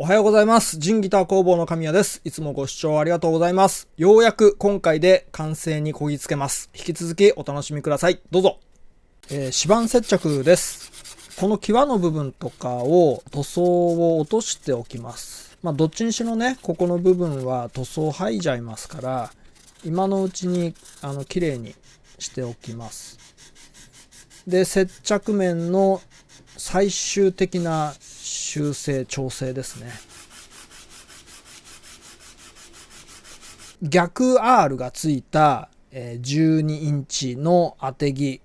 はようございます。ジンギター工房の神谷です。いつもご視聴ありがとうございます。ようやく今回で完成にこぎつけます。引き続きお楽しみください。どうぞ。指板接着です。この際の部分とかを塗装を落としておきます。どっちにしろね、ここの部分は塗装剥いじゃいますから、今のうちに綺麗にしておきます。で、接着面の最終的な修正調整ですね。逆 R がついた12インチの当て木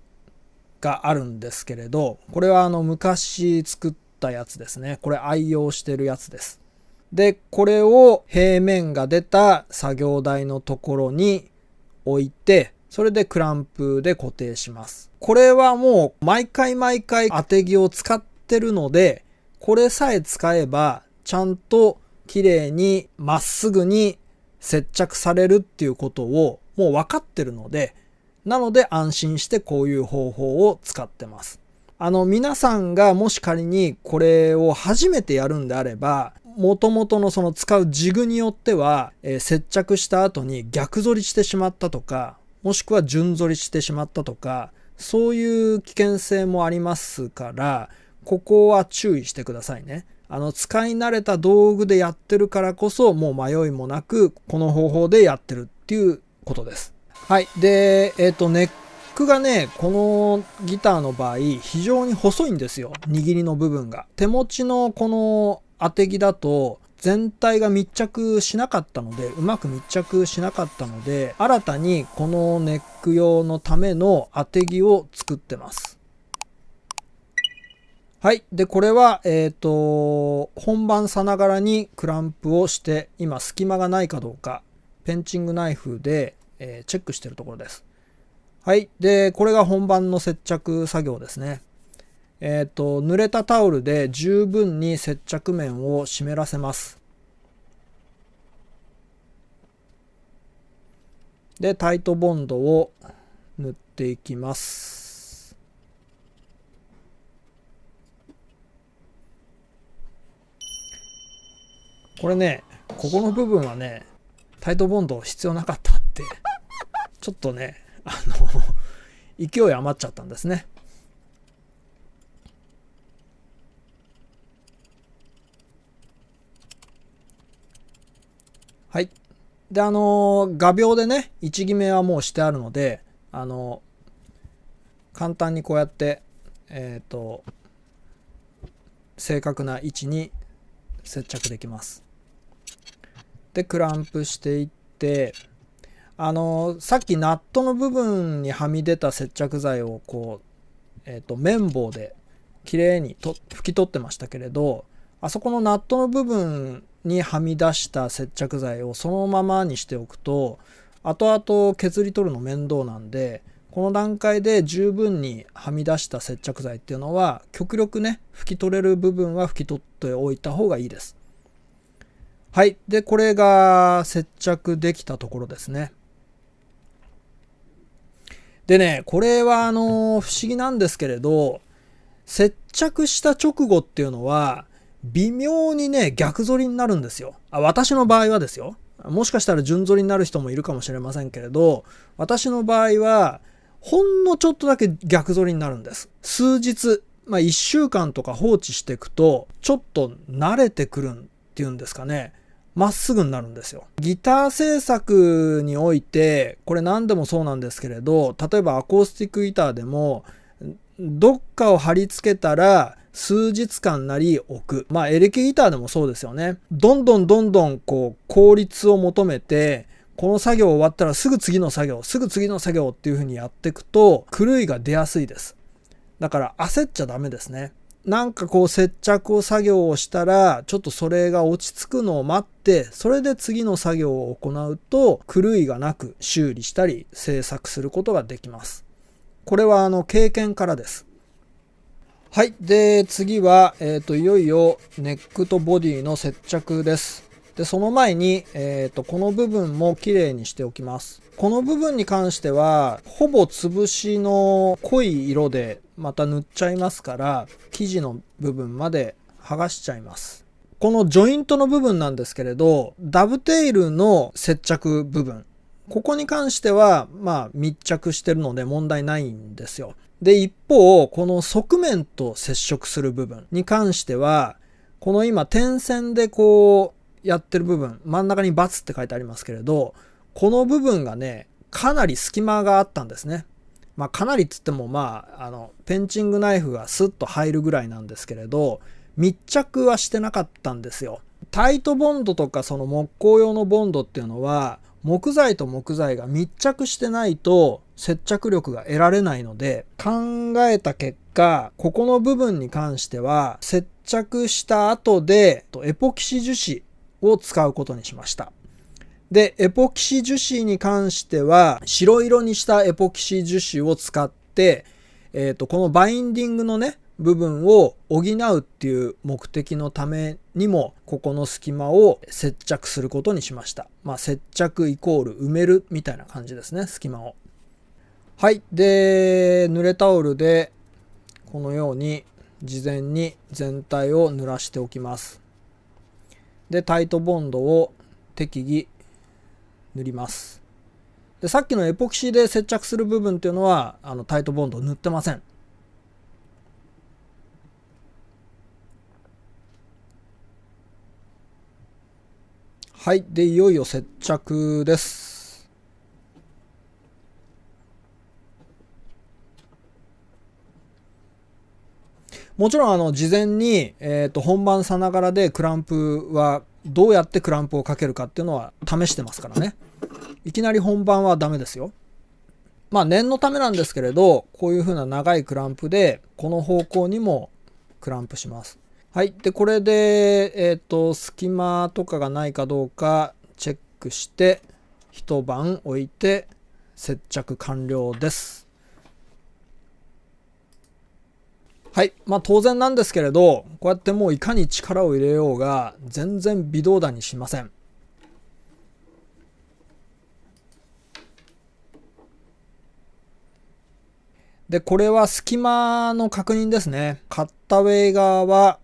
があるんですけれど、これは昔作ったやつですね。これ愛用してるやつです。で、これを平面が出た作業台のところに置いて、それでクランプで固定します。これはもう毎回当て木を使ってるので、これさえ使えばちゃんと綺麗にまっすぐに接着されるっていうことをもう分かってるので、なので安心してこういう方法を使ってます。皆さんがもし仮にこれを初めてやるんであれば、元々のその使うジグによっては、接着した後に逆反りしてしまったとか、もしくは順反りしてしまったとか、そういう危険性もありますから、ここは注意してくださいね。使い慣れた道具でやってるからこそ、もう迷いもなく、この方法でやってるっていうことです。はい。で、ネックがね、このギターの場合、非常に細いんですよ。握りの部分が。手持ちのこの当て木だと、全体が密着しなかったので、うまく密着しなかったので、新たにこのネック用のための当て木を作ってます。はい。で、これは、本番さながらにクランプをして、今隙間がないかどうか、ペンチングナイフで、チェックしているところです。はい。で、これが本番の接着作業ですね。濡れたタオルで十分に接着面を湿らせます。で、タイトボンドを塗っていきます。これね、ここの部分はね、タイトボンド必要なかったって、ちょっとね、勢い余っちゃったんですね。はい。で、画鋲でね、位置決めはもうしてあるので、簡単にこうやって、正確な位置に接着できます。で、クランプしていって、さっきナットの部分にはみ出た接着剤をこう、綿棒できれいに拭き取ってましたけれど、あそこのナットの部分にはみ出した接着剤をそのままにしておくと、後々削り取るの面倒なんで、この段階で十分にはみ出した接着剤っていうのは、極力ね、拭き取れる部分は拭き取っておいた方がいいです。はい。で、これが接着できたところですね。でね、これは不思議なんですけれど、接着した直後っていうのは、微妙にね、逆反りになるんですよ。私の場合はですよ。もしかしたら順反りになる人もいるかもしれませんけれど、私の場合は、ほんのちょっとだけ逆反りになるんです。数日、1週間とか放置していくと、ちょっと慣れてくるっていうんですかね。まっすぐになるんですよ。ギター制作において、これ何でもそうなんですけれど、例えばアコースティックギターでも、どっかを貼り付けたら数日間なり置く。エレキギターでもそうですよね。どんどんこう効率を求めて、この作業終わったらすぐ次の作業っていう風にやっていくと、狂いが出やすいです。だから焦っちゃダメですね。なんかこう接着を作業をしたら、ちょっとそれが落ち着くのを待って、それで次の作業を行うと、狂いがなく修理したり製作することができます。これは経験からです。はい。で、次は、いよいよネックとボディの接着です。で、その前に、この部分もきれいにしておきます。この部分に関しては、ほぼ潰しの濃い色でまた塗っちゃいますから、生地の部分まで剥がしちゃいます。このジョイントの部分なんですけれど、ダブテールの接着部分、ここに関しては密着してるので問題ないんですよ。で、一方この側面と接触する部分に関しては、この今点線でこうやってる部分、真ん中にバツって書いてありますけれど、この部分がね、かなり隙間があったんですね。かなりっつってもペンチングナイフがスッと入るぐらいなんですけれど、密着はしてなかったんですよ。タイトボンドとかその木工用のボンドっていうのは、木材と木材が密着してないと接着力が得られないので、考えた結果、ここの部分に関しては接着した後でエポキシ樹脂を使うことにしました。で、エポキシ樹脂に関しては白色にしたエポキシ樹脂を使って、このバインディングのね部分を補うっていう目的のためにも、ここの隙間を接着することにしました。接着イコール埋めるみたいな感じですね、隙間を。はい。で、濡れタオルでこのように事前に全体を濡らしておきます。で、タイトボンドを適宜塗ります。で、さっきのエポキシで接着する部分っていうのはタイトボンドを塗ってません。はい。で、いよいよ接着です。もちろん事前に、本番さながらでクランプはどうやってクランプをかけるかっていうのは試してますからね。いきなり本番はダメですよ。念のためなんですけれど、こういう風な長いクランプでこの方向にもクランプします。はい。で、これで、隙間とかがないかどうかチェックして、一晩置いて接着完了です。はい。当然なんですけれど、こうやってもういかに力を入れようが、全然微動だにしません。で、これは隙間の確認ですね。カッタウェイ側は、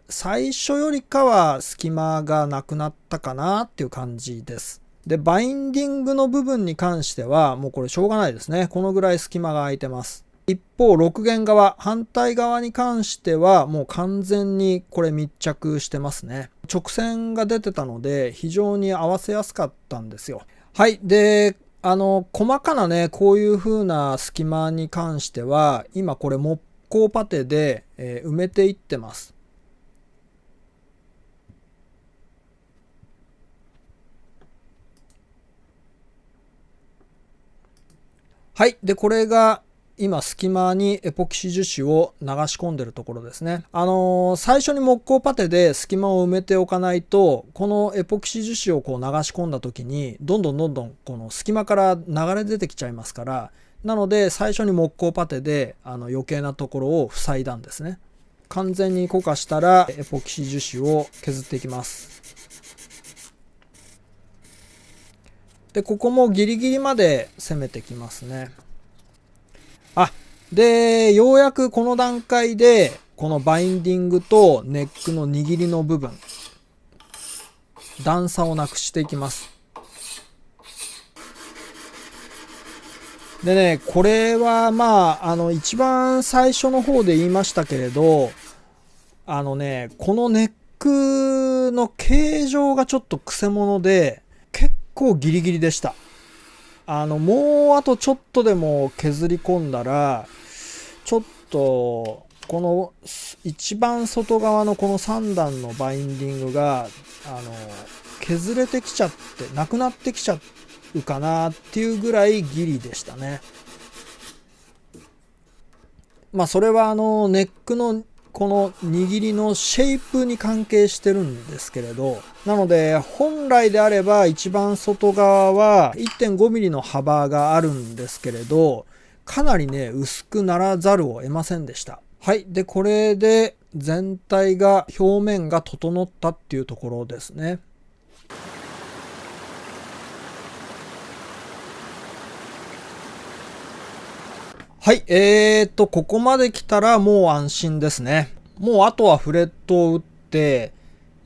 最初よりかは隙間がなくなったかなっていう感じです。で、バインディングの部分に関しては、もうこれしょうがないですね。このぐらい隙間が空いてます。一方、6弦側、反対側に関しては、もう完全にこれ密着してますね。直線が出てたので、非常に合わせやすかったんですよ。はい。で、細かなね、こういう風な隙間に関しては、今これ木工パテで、埋めていってます。はい。で、これが今隙間にエポキシ樹脂を流し込んでるところですね。最初に木工パテで隙間を埋めておかないと、このエポキシ樹脂をこう流し込んだ時に、どんどんこの隙間から流れ出てきちゃいますから、なので最初に木工パテで余計なところを塞いだんですね。完全に固化したらエポキシ樹脂を削っていきます。で、ここもギリギリまで攻めてきますね。で、ようやくこの段階で、このバインディングとネックの握りの部分、段差をなくしていきます。でね、これは一番最初の方で言いましたけれど、このネックの形状がちょっとくせ者で、結構ギリギリでした。もうあとちょっとでも削り込んだら、ちょっとこの一番外側のこの3段のバインディングが削れてきちゃってなくなってきちゃうかなっていうぐらいギリでしたね。それはネックのこの握りのシェイプに関係してるんですけれど、なので本来であれば一番外側は 1.5 ミリの幅があるんですけれど、かなりね薄くならざるを得ませんでした。はい。で、これで全体が表面が整ったっていうところですね。はい。ここまで来たらもう安心ですね。もうあとはフレットを打って、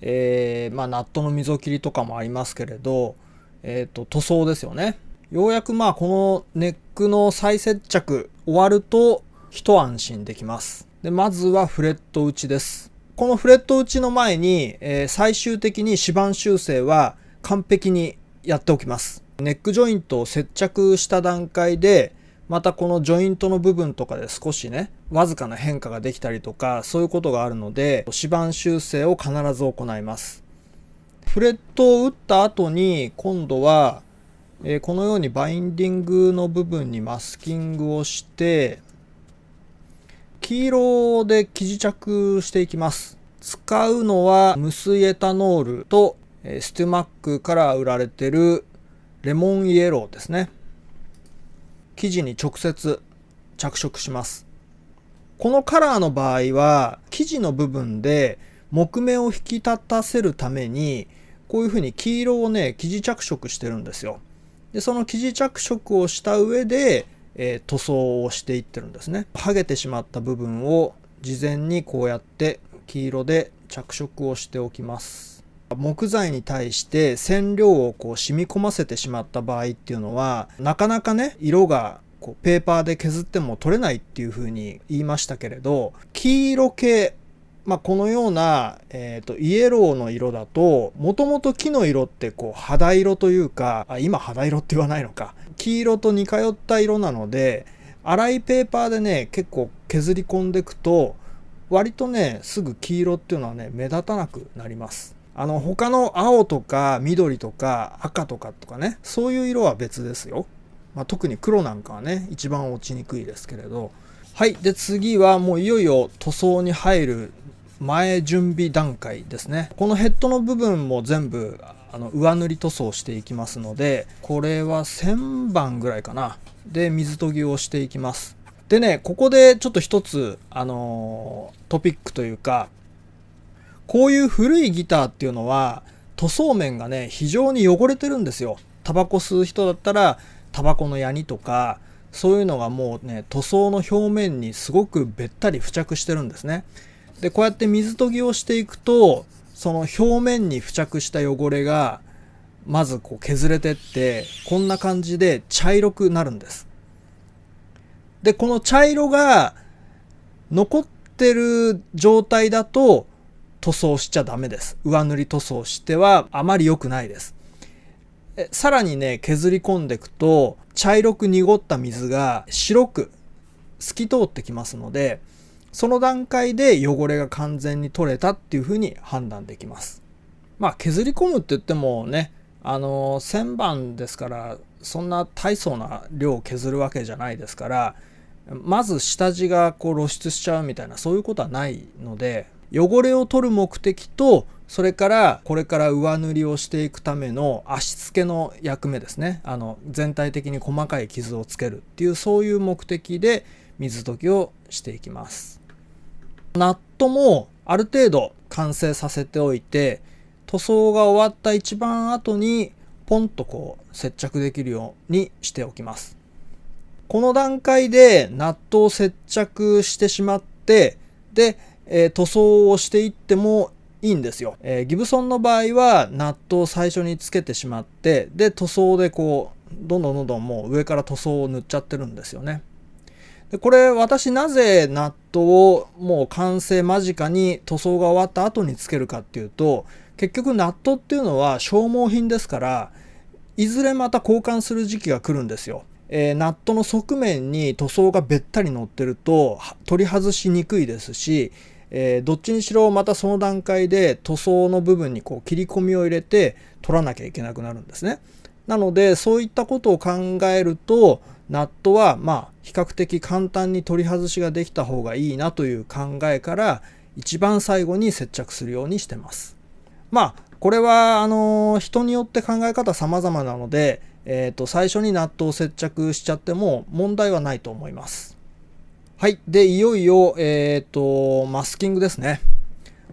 ナットの溝切りとかもありますけれど、塗装ですよね。ようやくこのネックの再接着終わると一安心できます。で、まずはフレット打ちです。このフレット打ちの前に、最終的に指板修正は完璧にやっておきます。ネックジョイントを接着した段階で、またこのジョイントの部分とかで少しね、わずかな変化ができたりとか、そういうことがあるので、指板修正を必ず行います。フレットを打った後に、今度は、このようにバインディングの部分にマスキングをして、黄色で生地着していきます。使うのは無水エタノールとステュマックから売られているレモンイエローですね。生地に直接着色します。このカラーの場合は生地の部分で木目を引き立たせるためにこういうふうに黄色をね生地着色してるんですよ。でその生地着色をした上で、塗装をしていってるんですね。剥げてしまった部分を事前にこうやって黄色で着色をしておきます。木材に対して染料をこう染み込ませてしまった場合っていうのはなかなかね色がこうペーパーで削っても取れないっていうふうに言いましたけれど、黄色系、このような、イエローの色だともともと木の色ってこう肌色というか今肌色って言わないのか、黄色と似通った色なので粗いペーパーでね結構削り込んでいくと割とねすぐ黄色っていうのはね目立たなくなります。他の青とか緑とか赤とかね、そういう色は別ですよ。特に黒なんかはね、一番落ちにくいですけれど。はい。で、次はもういよいよ塗装に入る前準備段階ですね。このヘッドの部分も全部、上塗り塗装していきますので、これは1000番ぐらいかな。で、水研ぎをしていきます。でね、ここでちょっと一つ、トピックというか、こういう古いギターっていうのは塗装面がね非常に汚れてるんですよ。タバコ吸う人だったらタバコのヤニとかそういうのがもうね塗装の表面にすごくべったり付着してるんですね。でこうやって水研ぎをしていくとその表面に付着した汚れがまずこう削れてってこんな感じで茶色くなるんです。でこの茶色が残ってる状態だと塗装しちゃダメです。上塗り塗装してはあまり良くないです。さらにね削り込んでいくと茶色く濁った水が白く透き通ってきますのでその段階で汚れが完全に取れたっていうふうに判断できます。削り込むって言ってもね1000番ですからそんな大層な量を削るわけじゃないですからまず下地がこう露出しちゃうみたいなそういうことはないので汚れを取る目的とそれからこれから上塗りをしていくための足付けの役目ですね。全体的に細かい傷をつけるっていうそういう目的で水溶きをしていきます。ナットもある程度完成させておいて塗装が終わった一番後にポンとこう接着できるようにしておきます。この段階でナットを接着してしまってで塗装をしていってもいいんですよ。ギブソンの場合はナットを最初につけてしまってで塗装でこうどんどんもう上から塗装を塗っちゃってるんですよね。でこれ私なぜナットをもう完成間近に塗装が終わった後につけるかっていうと結局ナットっていうのは消耗品ですからいずれまた交換する時期が来るんですよ。ナットの側面に塗装がべったり乗ってると取り外しにくいですしどっちにしろまたその段階で塗装の部分にこう切り込みを入れて取らなきゃいけなくなるんですね。なのでそういったことを考えるとナットは比較的簡単に取り外しができた方がいいなという考えから一番最後に接着するようにしてます。これは人によって考え方様々なので最初にナットを接着しちゃっても問題はないと思います。はい。で、いよいよ、マスキングですね。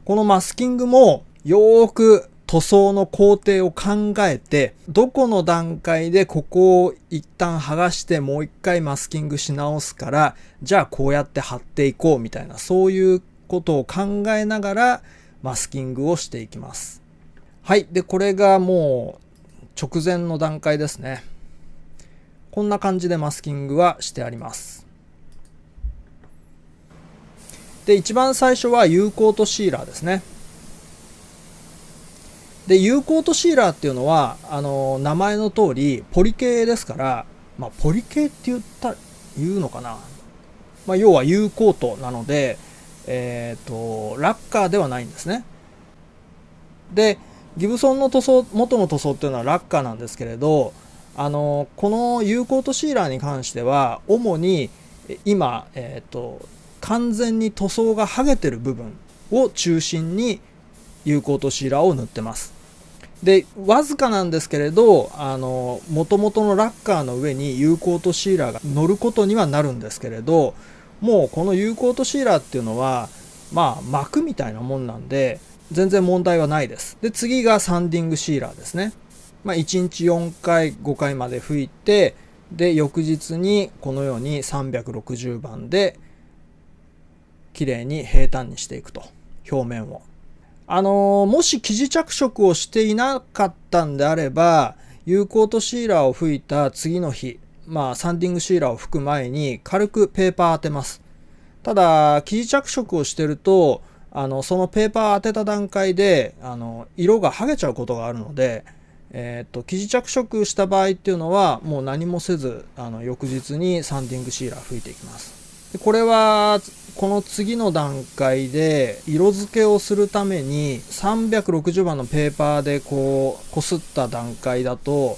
このマスキングもよーく塗装の工程を考えて、どこの段階でここを一旦剥がしてもう一回マスキングし直すから、じゃあこうやって貼っていこうみたいな、そういうことを考えながらマスキングをしていきます。はい。で、これがもう直前の段階ですね。こんな感じでマスキングはしてあります。で、一番最初は U コートシーラーですね。で、U コートシーラーっていうのは、名前の通りポリ系ですから、ポリ系って言うのかな。要は U コートなので、ラッカーではないんですね。で、ギブソンの塗装、元の塗装っていうのはラッカーなんですけれど、この U コートシーラーに関しては、主に今、完全に塗装が剥げてる部分を中心に U コートシーラーを塗ってます。で、わずかなんですけれど、元々のラッカーの上に U コートシーラーが乗ることにはなるんですけれど、もうこの U コートシーラーっていうのは、膜みたいなもんなんで、全然問題はないです。で、次がサンディングシーラーですね。1日4回、5回まで拭いて、で、翌日にこのように360番で、きれいに平坦にしていくと。表面を。もし生地着色をしていなかったんであれば、U コートシーラーを吹いた次の日、サンディングシーラーを吹く前に軽くペーパー当てます。ただ、生地着色をしてると、そのペーパー当てた段階で、色が剥げちゃうことがあるので、生地着色した場合っていうのは、もう何もせず、翌日にサンディングシーラー吹いていきます。でこれは、この次の段階で色付けをするために360番のペーパーでこすった段階だと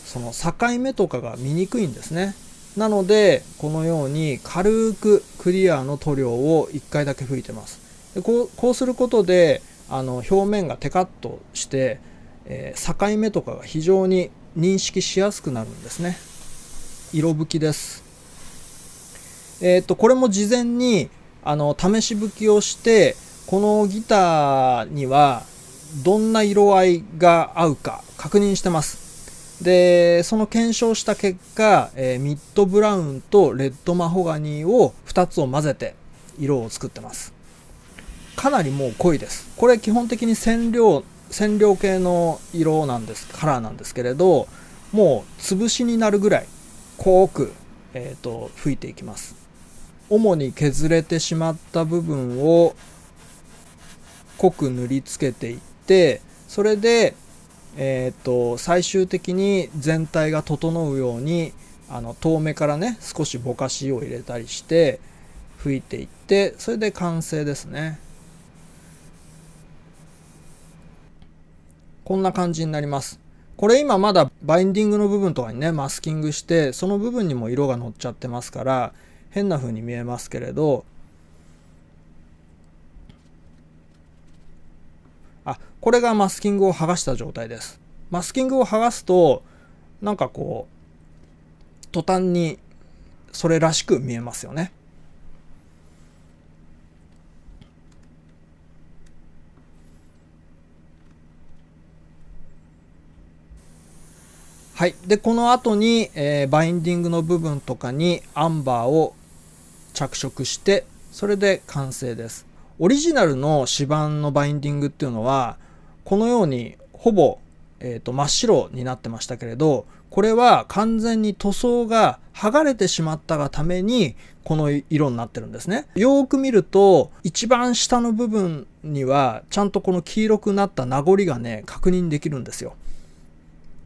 その境目とかが見にくいんですね。なのでこのように軽くクリアの塗料を1回だけ吹いてます。でこうすることで表面がテカッとして、境目とかが非常に認識しやすくなるんですね。色拭きです。これも事前に試し拭きをしてこのギターにはどんな色合いが合うか確認してます。でその検証した結果、ミッドブラウンとレッドマホガニーを2つを混ぜて色を作ってます。かなりもう濃いです。これ基本的に染料系の色なんです、カラーなんですけれど、もう潰しになるぐらい濃く、吹いていきます。主に削れてしまった部分を濃く塗りつけていって、それで、最終的に全体が整うように遠目からね少しぼかしを入れたりして拭いていって、それで完成ですね。こんな感じになります。これ今まだバインディングの部分とかにねマスキングしてその部分にも色が乗っちゃってますから変な風に見えますけれど、これがマスキングを剥がした状態です。マスキングを剥がすとなんかこう途端にそれらしく見えますよね。はい。で、この後に、バインディングの部分とかにアンバーを着色して、それで完成です。オリジナルの指板のバインディングっていうのは、このようにほぼ、真っ白になってましたけれど、これは完全に塗装が剥がれてしまったがために、この色になってるんですね。よーく見ると、一番下の部分には、ちゃんとこの黄色くなった名残がね、確認できるんですよ。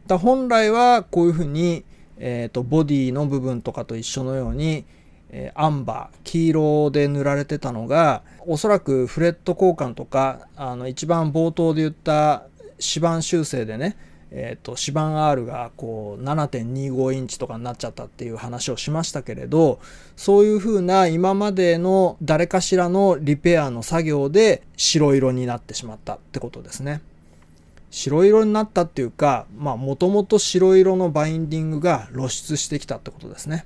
本来はこういうふうに、ボディの部分とかと一緒のように、アンバー黄色で塗られてたのがおそらくフレット交換とか一番冒頭で言った指板修正でね、指板 R がこう 7.25 インチとかになっちゃったっていう話をしましたけれど、そういうふうな今までの誰かしらのリペアの作業で白色になってしまったってことですね。白色になったっていうか、もともと白色のバインディングが露出してきたってことですね。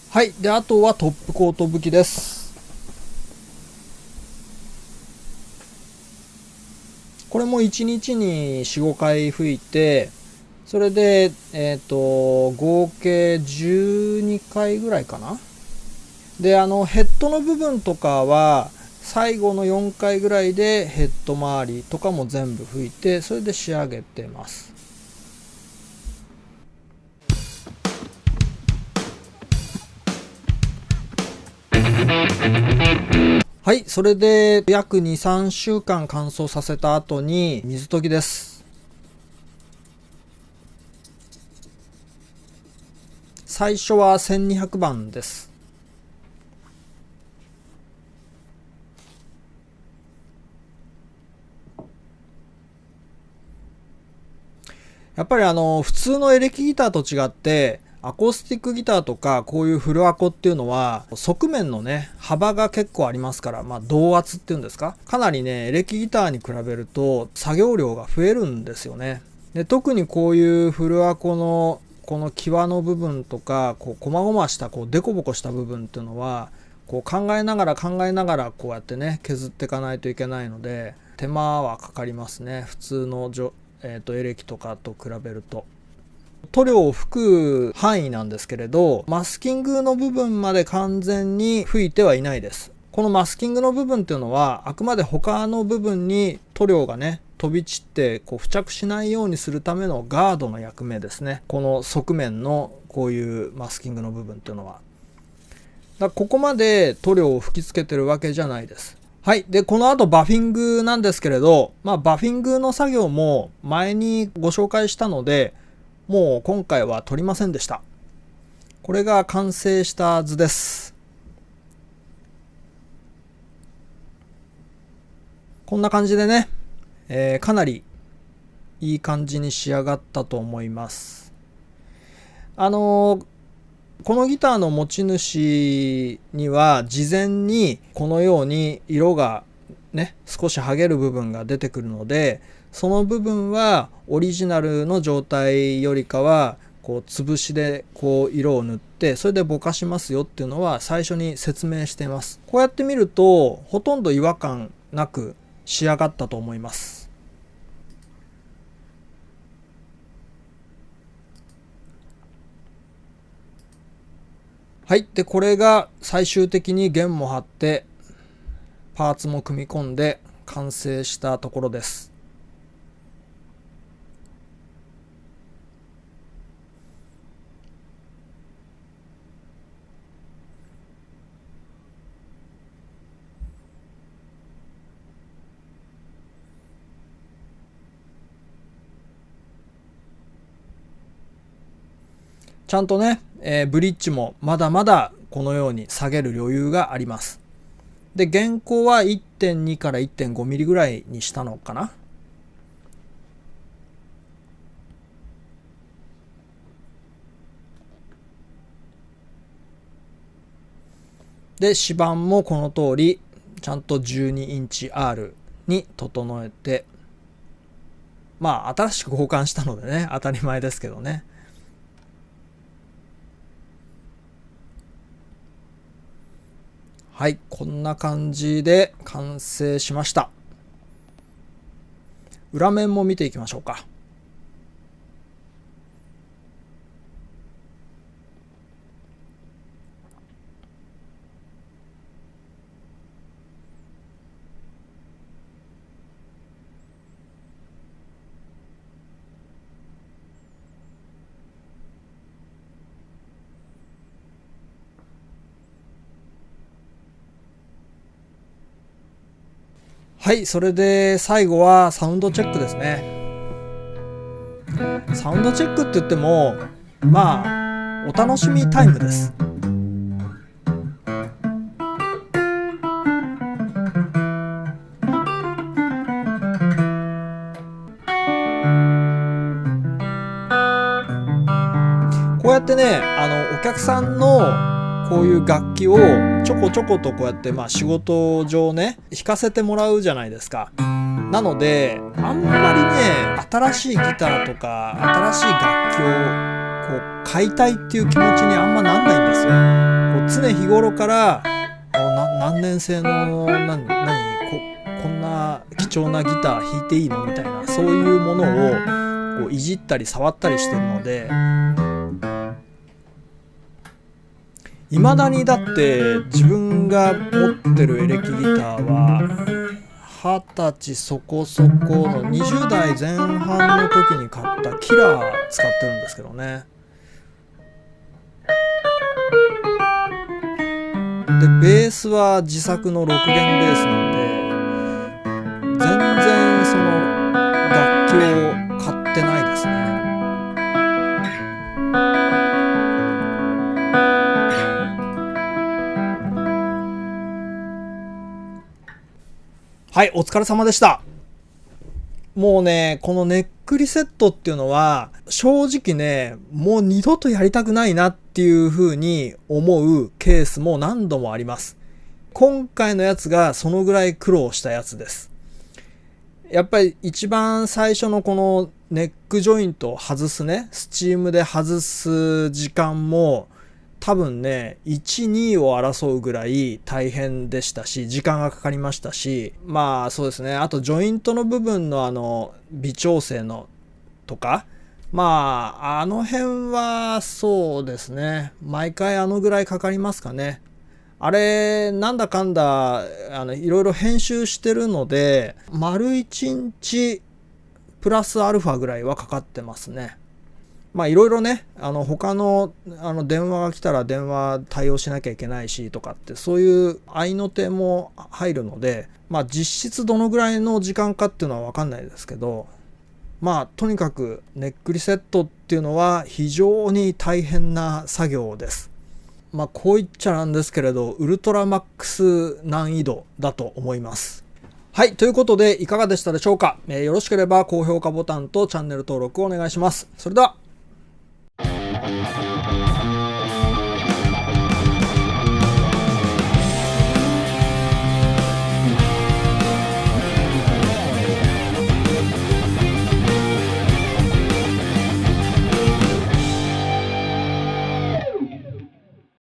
はい。で、あとはトップコート拭きです。も1日に4、5回吹いて、それで、合計12回ぐらいかな。で、ヘッドの部分とかは、最後の4回ぐらいでヘッド周りとかも全部吹いて、それで仕上げてます。はい、それで約2、3週間乾燥させた後に水溶きです。最初は1200番です。やっぱり普通のエレキギターと違って、アコースティックギターとかこういうフルアコっていうのは側面のね幅が結構ありますから、動圧っていうんですか、かなりねエレキギターに比べると作業量が増えるんですよね。で特にこういうフルアコのこの際の部分とかこまごましたデコボコした部分っていうのは考えながらこうやってね削っていかないといけないので手間はかかりますね、普通のエレキとかと比べると。塗料を吹く範囲なんですけれど、マスキングの部分まで完全に吹いてはいないです。このマスキングの部分っていうのはあくまで他の部分に塗料がね飛び散って付着しないようにするためのガードの役目ですね。この側面のこういうマスキングの部分っていうのは。だからここまで塗料を吹きつけてるわけじゃないです。はい。で、この後バフィングなんですけれど、バフィングの作業も前にご紹介したので、もう今回は取りませんでした。これが完成した図です。こんな感じでね、かなりいい感じに仕上がったと思います。このギターの持ち主には事前にこのように色がね少し剥げる部分が出てくるので、その部分はオリジナルの状態よりかは潰しで色を塗ってそれでぼかしますよっていうのは最初に説明しています。こうやって見るとほとんど違和感なく仕上がったと思います。はい。で、これが最終的に弦も張ってパーツも組み込んで完成したところです。ちゃんとね、ブリッジもまだまだこのように下げる余裕があります。で、原稿は 1.2 から 1.5 ミリぐらいにしたのかな。で、指板もこの通りちゃんと12インチ R に整えて、新しく交換したのでね、当たり前ですけどね。はい、こんな感じで完成しました。裏面も見ていきましょうか。はい、それで最後はサウンドチェックですね。サウンドチェックって言ってもお楽しみタイムです。こうやってねお客さんのこういう楽器をちょこちょことこうやって仕事上ね弾かせてもらうじゃないですか。なのであんまりね新しいギターとか新しい楽器を買いたいっていう気持ちにあんまなんないんですよ。常日頃から何年製のこんな貴重なギター弾いていいのみたいな、そういうものをこういじったり触ったりしてるので、いまだにだって自分が持ってるエレキギターは20歳そこそこの20代前半の時に買ったキラー使ってるんですけどね。でベースは自作の6弦ベースなんで、全然その楽器を買ってないですね。はい、お疲れ様でした。もうね、このネックリセットっていうのは、正直ね、もう二度とやりたくないなっていう風に思うケースも何度もあります。今回のやつがそのぐらい苦労したやつです。やっぱり一番最初のこのネックジョイントを外すね、スチームで外す時間も、多分ね、1、2を争うぐらい大変でしたし、時間がかかりましたし、まあそうですね、あとジョイントの部分の微調整のとか、まああの辺はそうですね、毎回あのぐらいかかりますかね。あれ、なんだかんだ、いろいろ編集してるので、丸1日プラスアルファぐらいはかかってますね。まあいろいろね、他の電話が来たら電話対応しなきゃいけないしとかって、そういう合いの手も入るので、まあ実質どのぐらいの時間かっていうのは分かんないですけど、まあとにかくネックリセットっていうのは非常に大変な作業です。まあこう言っちゃなんですけれど、ウルトラマックス難易度だと思います。はい、ということでいかがでしたでしょうか。よろしければ高評価ボタンとチャンネル登録をお願いします。それでは。